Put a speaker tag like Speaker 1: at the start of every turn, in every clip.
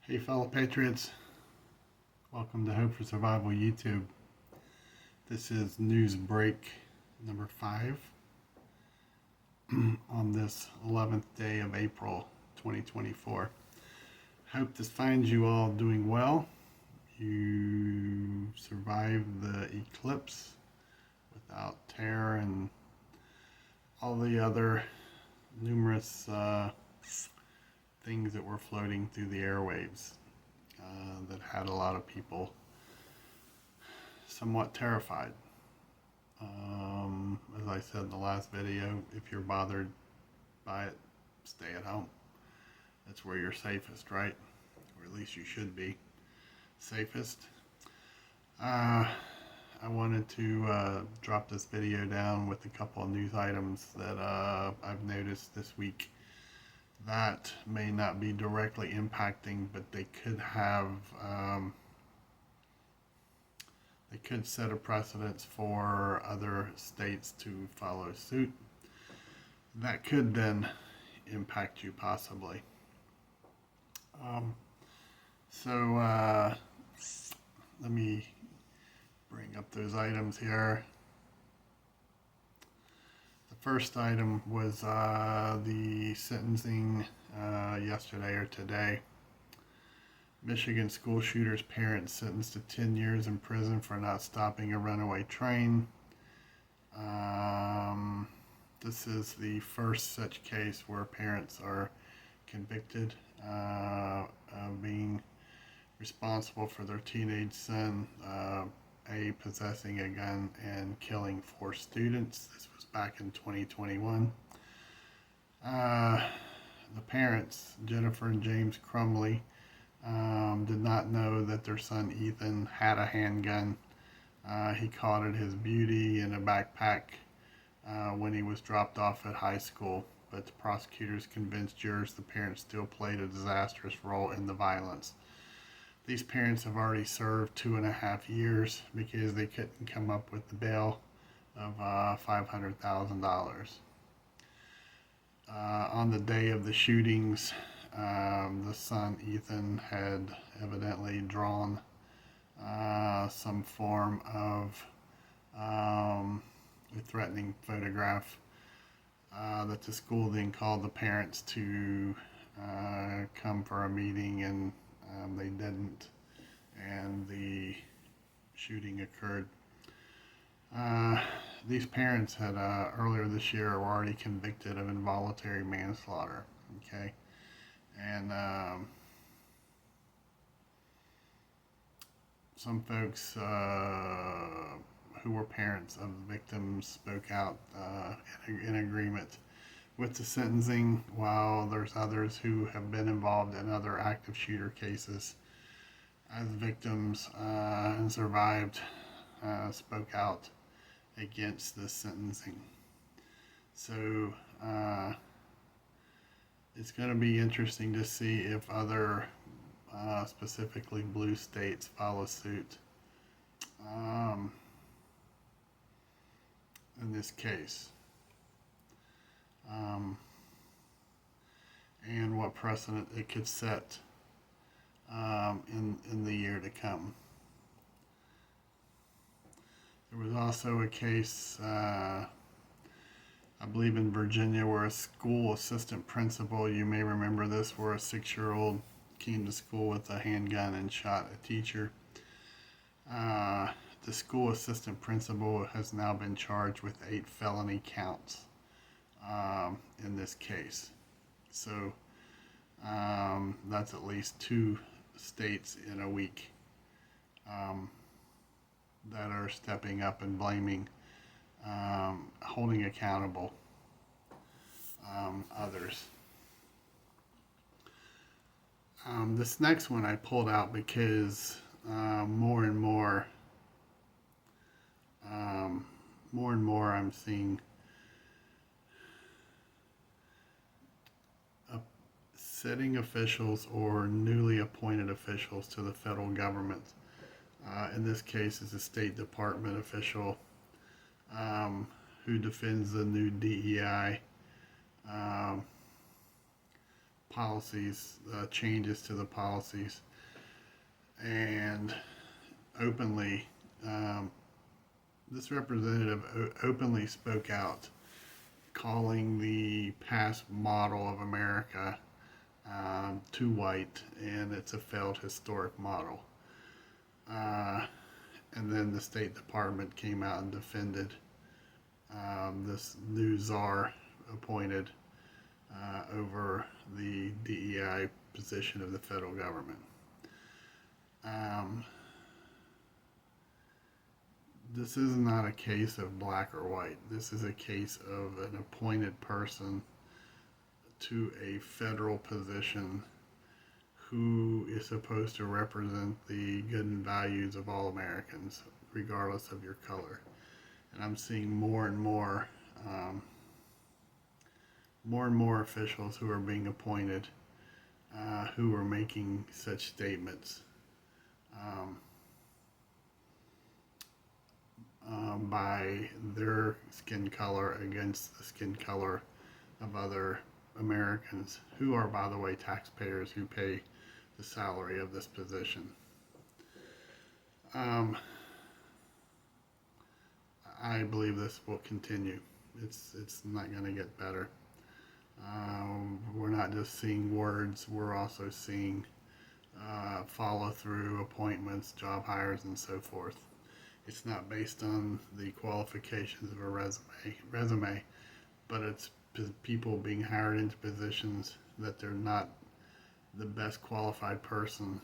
Speaker 1: Hey fellow patriots, welcome to Hope for Survival YouTube. This is News Break number 5 on this 11th day of April 2024. Hope this finds you all doing well. You survived the eclipse without terror and all the other numerous things that were floating through the airwaves that had a lot of people somewhat terrified. As I said in the last video, if you're bothered by it, stay at home. That's where you're safest, right? Or at least you should be safest. I wanted to drop this video down with a couple of news items that I've noticed this week that may not be directly impacting, but they could have they could set a precedence for other states to follow suit. That could then impact you possibly. So let me bring up those items here. The first item was the sentencing yesterday or today. Michigan school shooter's parents sentenced to 10 years in prison for not stopping a runaway train. This is the first such case where parents are convicted of being responsible for their teenage son possessing a gun and killing 4 students. This was back in 2021. The parents, Jennifer and James Crumley, did not know that their son Ethan had a handgun. He caught it his beauty in a backpack when he was dropped off at high school, but the prosecutors convinced jurors the parents still played a disastrous role in the violence. These parents have already served 2.5 years because they couldn't come up with the bail of $500,000. On the day of the shootings, the son Ethan had evidently drawn some form of a threatening photograph that the school then called the parents to come for a meeting, and they didn't, and the shooting occurred. These parents had earlier this year were already convicted of involuntary manslaughter. Okay, and some folks who were parents of the victims spoke out in agreement with the sentencing, while there's others who have been involved in other active shooter cases as victims and survived spoke out against this sentencing. So it's going to be interesting to see if other specifically blue states follow suit in this case, and what precedent it could set in the year to come. There was also a case, I believe in Virginia, where a school assistant principal, you may remember this, where a 6-year-old came to school with a handgun and shot a teacher. The school assistant principal has now been charged with 8 felony counts in this case. So that's at least 2 states in a week that are stepping up and blaming, holding accountable others. This next one I pulled out because more and more I'm seeing sitting officials or newly appointed officials to the federal government. In this case, is a State Department official who defends the new DEI policies, changes to the policies, and openly, this representative openly spoke out, calling the past model of America too white, and it's a failed historic model. And then the State Department came out and defended this new czar appointed over the DEI position of the federal government. This is not a case of black or white. This is a case of an appointed person to a federal position who is supposed to represent the good and values of all Americans, regardless of your color. And I'm seeing more and more officials who are being appointed who are making such statements by their skin color against the skin color of other Americans, who are, by the way, taxpayers who pay the salary of this position. I believe this will continue. It's not going to get better. We're not just seeing words, we're also seeing follow through, appointments, job hires, and so forth. It's not based on the qualifications of a resume, but it's people being hired into positions that they're not the best qualified person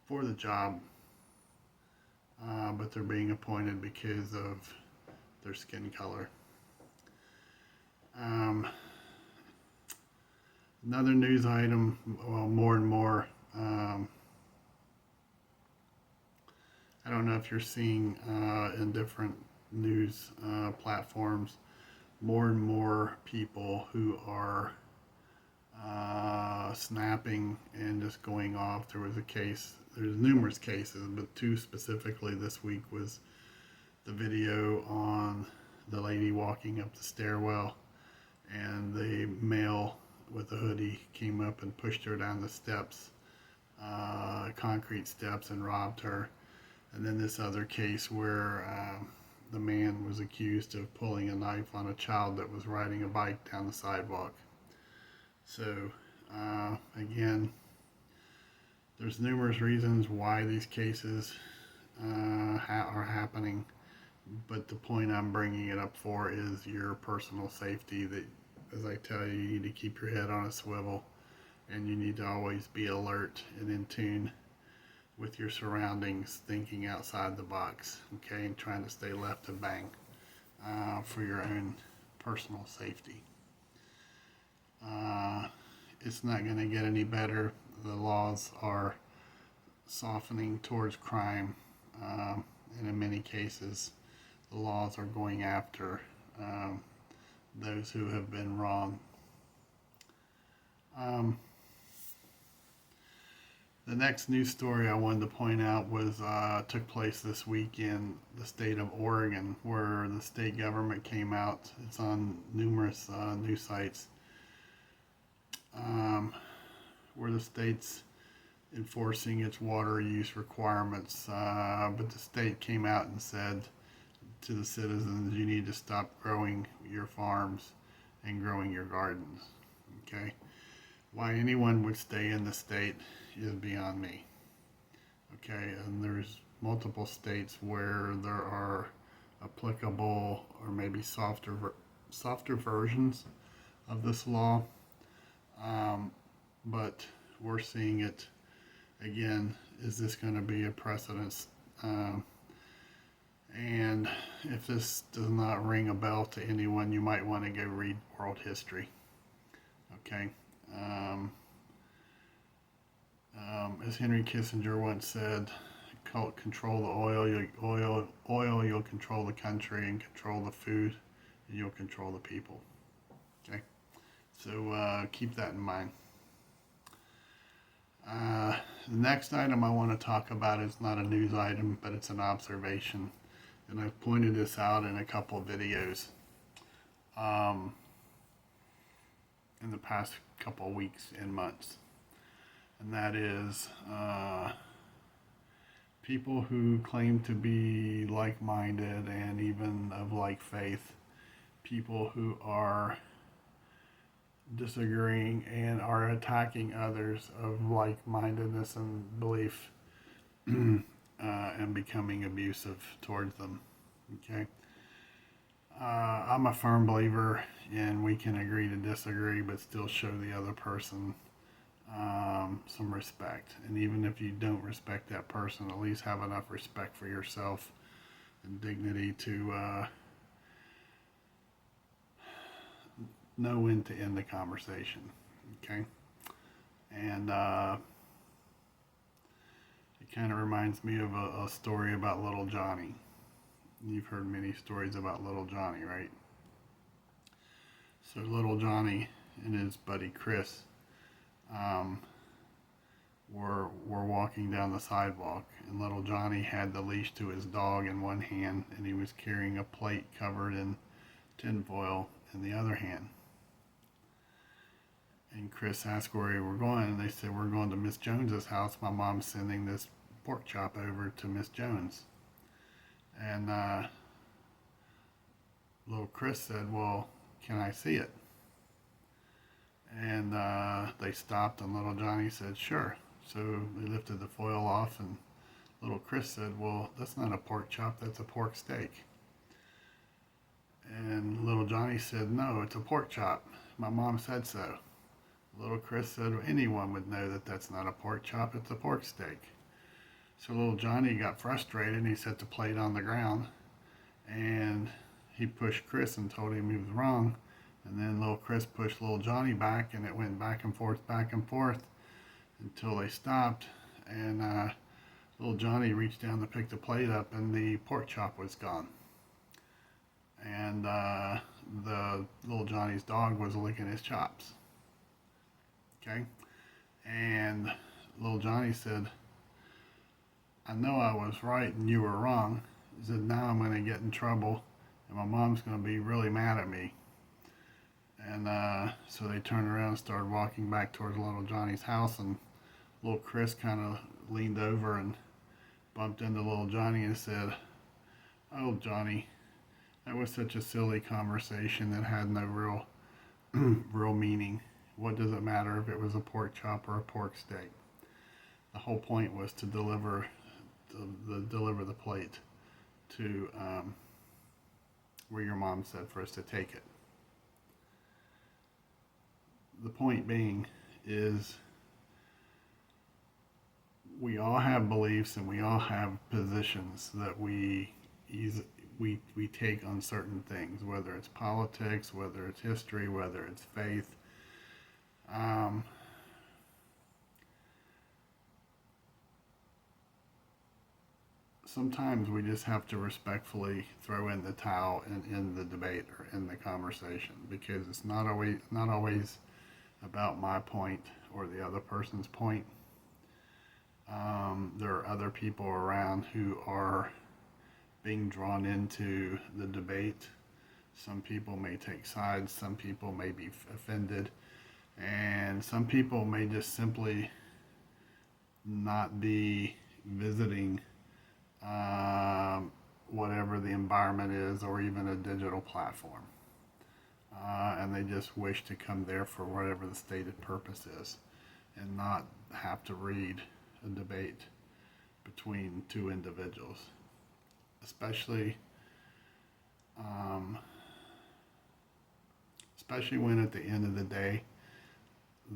Speaker 1: for the job, but they're being appointed because of their skin color. Another news item, well, more and more, I don't know if you're seeing in different news platforms, more and more people who are snapping and just going off. There was a case, there's numerous cases, but two specifically this week was the video on the lady walking up the stairwell, and the male with a hoodie came up and pushed her down the steps, concrete steps, and robbed her. And then this other case where the man was accused of pulling a knife on a child that was riding a bike down the sidewalk. So again, there's numerous reasons why these cases are happening, but the point I'm bringing it up for is your personal safety. That, as I tell you, you need to keep your head on a swivel, and you need to always be alert and in tune with your surroundings, thinking outside the box, okay, and trying to stay left of bang for your own personal safety. It's not going to get any better. The laws are softening towards crime, and in many cases, the laws are going after those who have been wrong. The next news story I wanted to point out was took place this week in the state of Oregon, where the state government came out. It's on numerous news sites, where the state's enforcing its water use requirements, but the state came out and said to the citizens, you need to stop growing your farms and growing your gardens. Okay, why anyone would stay in the state is beyond me. Okay, and there's multiple states where there are applicable or maybe softer versions of this law, but we're seeing it again. Is this going to be a precedent? And if this does not ring a bell to anyone, you might want to go read world history. Okay. As Henry Kissinger once said, control the oil, you'll control the country, and control the food, and you'll control the people. Okay, so keep that in mind. The next item I want to talk about is not a news item, but it's an observation, and I've pointed this out in a couple of videos. in the past couple of weeks and months, and that is people who claim to be like-minded and even of like faith, people who are disagreeing and are attacking others of like-mindedness and belief, and becoming abusive towards them. Okay. I'm a firm believer in we can agree to disagree, but still show the other person some respect. And even if you don't respect that person, at least have enough respect for yourself and dignity to know when to end the conversation. Okay? And it kind of reminds me of a story about little Johnny. You've heard many stories about little Johnny, right? So little Johnny and his buddy Chris were walking down the sidewalk, and little Johnny had the leash to his dog in one hand, and he was carrying a plate covered in tinfoil in the other hand. And Chris asked where they were going, and they said, "We're going to Miss Jones's house. My mom's sending this pork chop over to Miss Jones." And little Chris said, "Well, can I see it?" And they stopped, and little Johnny said, "Sure." So they lifted the foil off, and little Chris said, "Well, that's not a pork chop, that's a pork steak." And little Johnny said, "No, it's a pork chop. My mom said so." Little Chris said, "Well, anyone would know that that's not a pork chop, it's a pork steak." So little Johnny got frustrated, and he set the plate on the ground, and he pushed Chris and told him he was wrong. And then little Chris pushed little Johnny back, and it went back and forth until they stopped. And little Johnny reached down to pick the plate up, and the pork chop was gone. And the little Johnny's dog was licking his chops. Okay? And little Johnny said, "I know I was right and you were wrong." He said, "Now I'm going to get in trouble, and my mom's going to be really mad at me." And so they turned around and started walking back towards little Johnny's house, and little Chris kind of leaned over and bumped into little Johnny and said, "Oh, Johnny, that was such a silly conversation that had no real meaning. What does it matter if it was a pork chop or a pork steak? The whole point was to deliver the plate to where your mom said for us to take it." The point being is we all have beliefs and we all have positions that we take on certain things, whether it's politics, whether it's history, whether it's faith. Sometimes we just have to respectfully throw in the towel and end the debate or end the conversation, because it's not always about my point or the other person's point. There are other people around who are being drawn into the debate. Some people may take sides, some people may be offended, and some people may just simply not be visiting whatever the environment is, or even a digital platform. And they just wish to come there for whatever the stated purpose is, and not have to read a debate between two individuals, especially when at the end of the day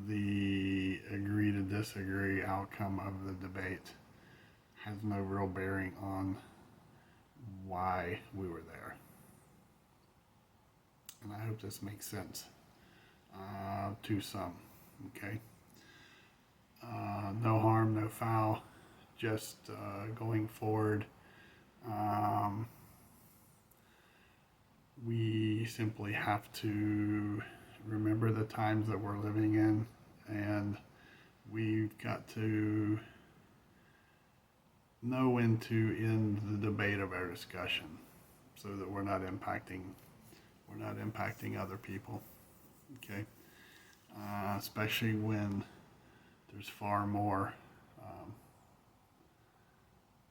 Speaker 1: the agree to disagree outcome of the debate has no real bearing on why we were there. And I hope this makes sense to some. Okay? No harm, no foul. Just going forward, we simply have to remember the times that we're living in, and we've got to know when to end the debate of our discussion, so that we're not impacting other people. Okay. especially there's far more um,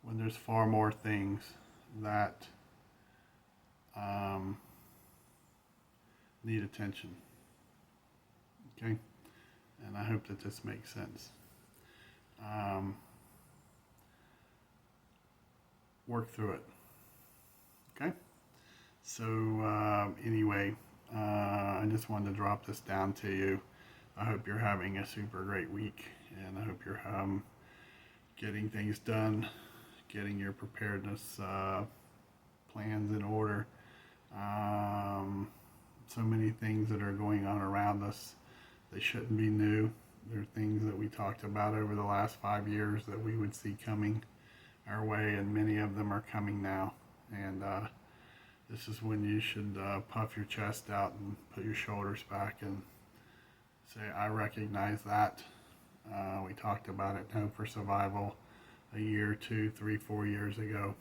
Speaker 1: when there's far more things that um, need attention. Okay, and I hope that this makes sense. Um, work through it. Okay. So anyway, I just wanted to drop this down to you. I hope you're having a super great week, and I hope you're getting things done, getting your preparedness plans in order. So many things that are going on around us. They shouldn't be new. They're things that we talked about over the last 5 years that we would see coming our way, and many of them are coming now. And this is when you should puff your chest out and put your shoulders back and say, I recognize that. We talked about it, Hope for Survival, a year, 2, 3, 4 years ago.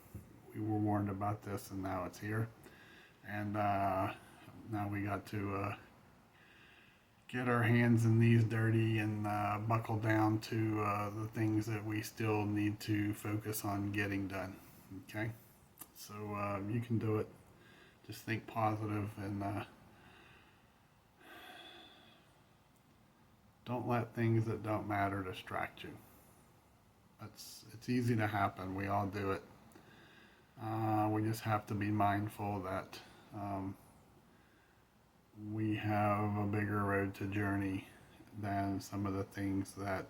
Speaker 1: We were warned about this, and now it's here. And now we got to get our hands and knees dirty and buckle down to the things that we still need to focus on getting done. Okay? So you can do it. Just think positive and don't let things that don't matter distract you. It's easy to happen. We all do it. We just have to be mindful that we have a bigger road to journey than some of the things that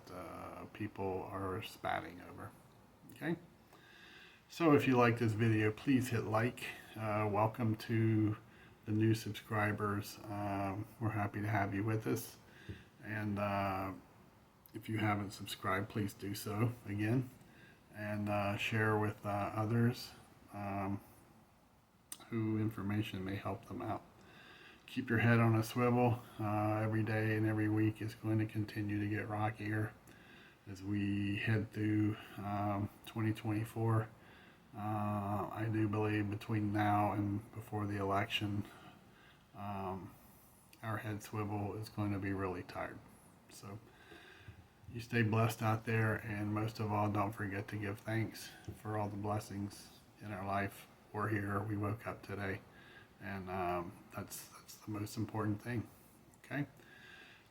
Speaker 1: people are spatting over. Okay? So if you like this video, please hit like. Welcome to the new subscribers. We're happy to have you with us. And if you haven't subscribed, please do so again. And share with others who information may help them out. Keep your head on a swivel. Every day and every week is going to continue to get rockier as we head through 2024. I do believe between now and before the election, our head swivel is going to be really tired. So you stay blessed out there, and most of all, don't forget to give thanks for all the blessings in our life. We're here. We woke up today, and that's the most important thing. Okay?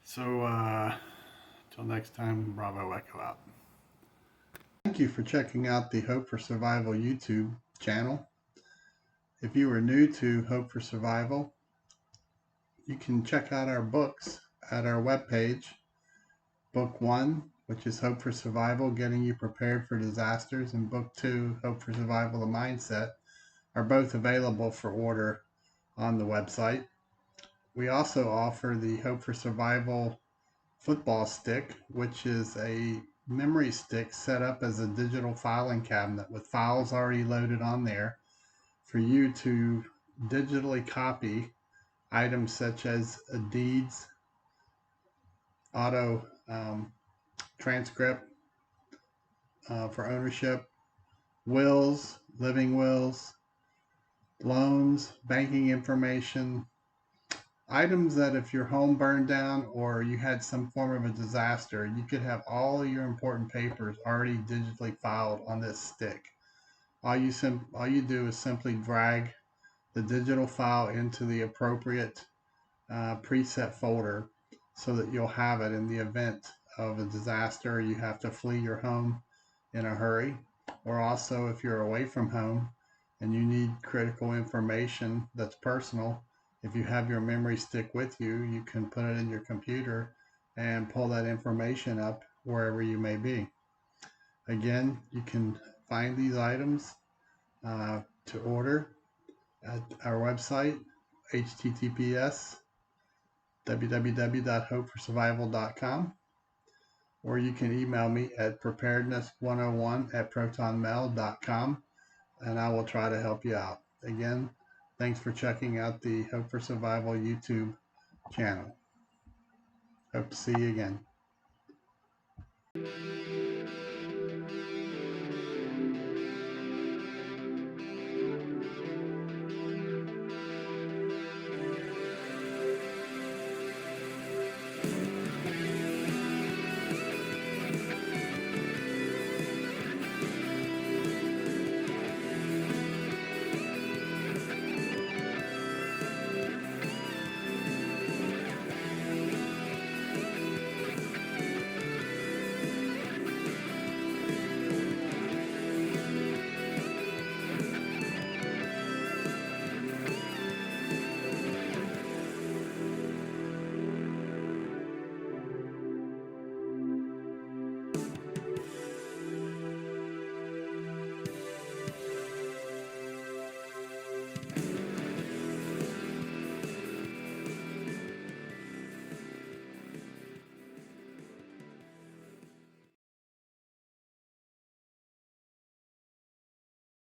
Speaker 1: So till next time, Bravo Echo out. Thank you for checking out the Hope for Survival YouTube channel. If you are new to Hope for Survival, you can check out our books at our webpage. Book 1, which is Hope for Survival, Getting You Prepared for Disasters, and Book 2, Hope for Survival, The Mindset, are both available for order on the website. We also offer the Hope for Survival football stick, which is a memory stick set up as a digital filing cabinet with files already loaded on there for you to digitally copy items such as deeds, auto transcript for ownership, wills, living wills, loans, banking information, items that if your home burned down or you had some form of a disaster, you could have all your important papers already digitally filed on this stick. All you do is simply drag the digital file into the appropriate preset folder so that you'll have it in the event of a disaster. You have to flee your home in a hurry, or also if you're away from home and you need critical information that's personal. If you have your memory stick with you, you can put it in your computer and pull that information up wherever you may be. Again, you can find these items to order at our website, https www.hopeforsurvival.com, or you can email me at preparedness101@protonmail.com, and I will try to help you out. Again, thanks for checking out the Hope for Survival YouTube channel. Hope to see you again.